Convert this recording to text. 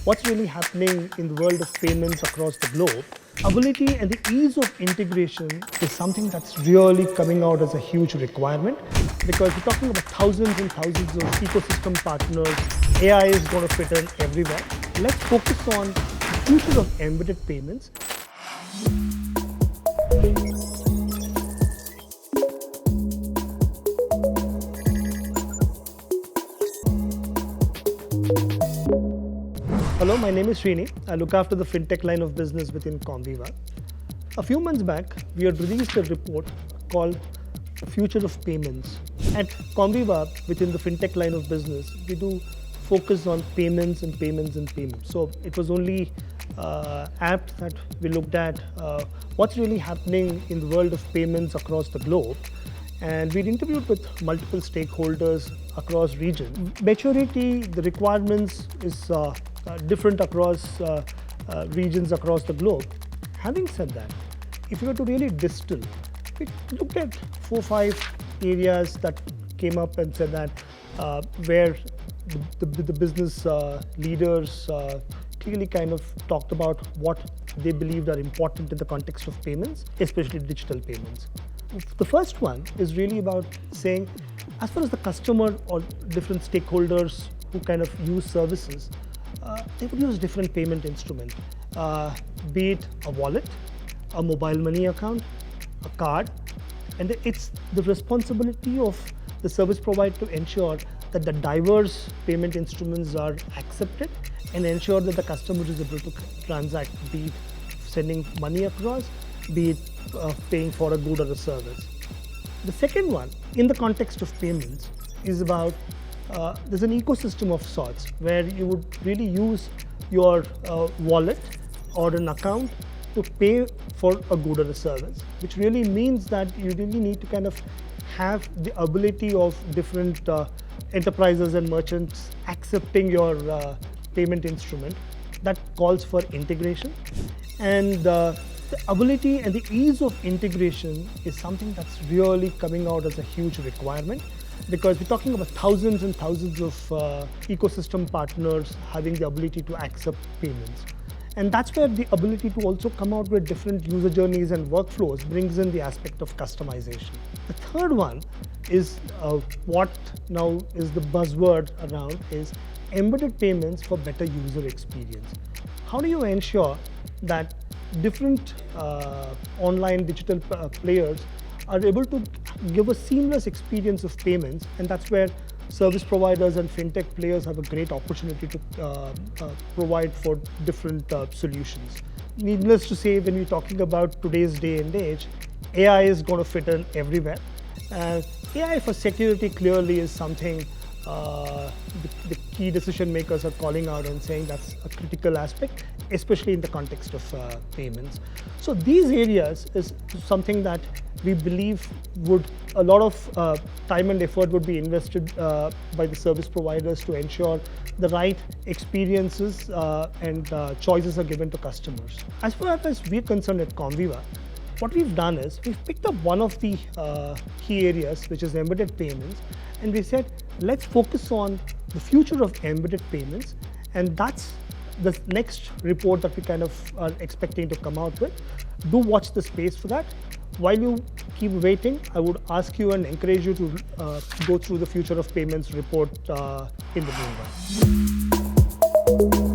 what's really happening in the world of payments across the globe, ability and the ease of integration is something that's really coming out as a huge requirement, because we're talking about thousands and thousands of ecosystem partners. AI is going to fit in everywhere. Let's focus on the future of embedded payments. Hello, my name is Srini. I look after the Fintech line of business within Comviva. A few months back, we had released a report called The Future of Payments. At Comviva, within the Fintech line of business, we do focus on payments and payments and payments. So it was only apt that we looked at what's really happening in the world of payments across the globe. And we interviewed with multiple stakeholders across regions. Maturity, the requirements is different across regions across the globe. Having said that, if you were to really distill, we looked at 4 or 5 areas that came up and said that where the business leaders clearly kind of talked about what they believed are important in the context of payments, especially digital payments. The first one is really about saying, as far as the customer or different stakeholders who kind of use services, they would use different payment instruments, be it a wallet, a mobile money account, a card, and it's the responsibility of the service provider to ensure that the diverse payment instruments are accepted and ensure that the customer is able to transact, be it sending money across, be it paying for a good or a service. The second one, in the context of payments, is about there's an ecosystem of sorts where you would really use your wallet or an account to pay for a good or a service, which really means that you really need to kind of have the ability of different enterprises and merchants accepting your payment instrument. That calls for integration. And the ability and the ease of integration is something that's really coming out as a huge requirement, because we're talking about thousands and thousands of ecosystem partners having the ability to accept payments. And that's where the ability to also come out with different user journeys and workflows brings in the aspect of customization. The third one is what now is the buzzword around is embedded payments for better user experience. How do you ensure that different online digital players are able to give a seamless experience of payments? And that's where service providers and fintech players have a great opportunity to provide for different solutions. Needless to say, when we're talking about today's day and age, AI is going to fit in everywhere. AI for security clearly is something the key decision makers are calling out and saying that's a critical aspect, especially in the context of payments. So these areas is something that we believe a lot of time and effort would be invested by the service providers to ensure the right experiences and choices are given to customers. As far as we're concerned at Comviva, what we've done is we've picked up one of the key areas, which is embedded payments, and we said, let's focus on the future of embedded payments, and that's the next report that we kind of are expecting to come out with. Do watch the space for that. While you keep waiting, I would ask you and encourage you to go through the Future of Payments report in the meanwhile.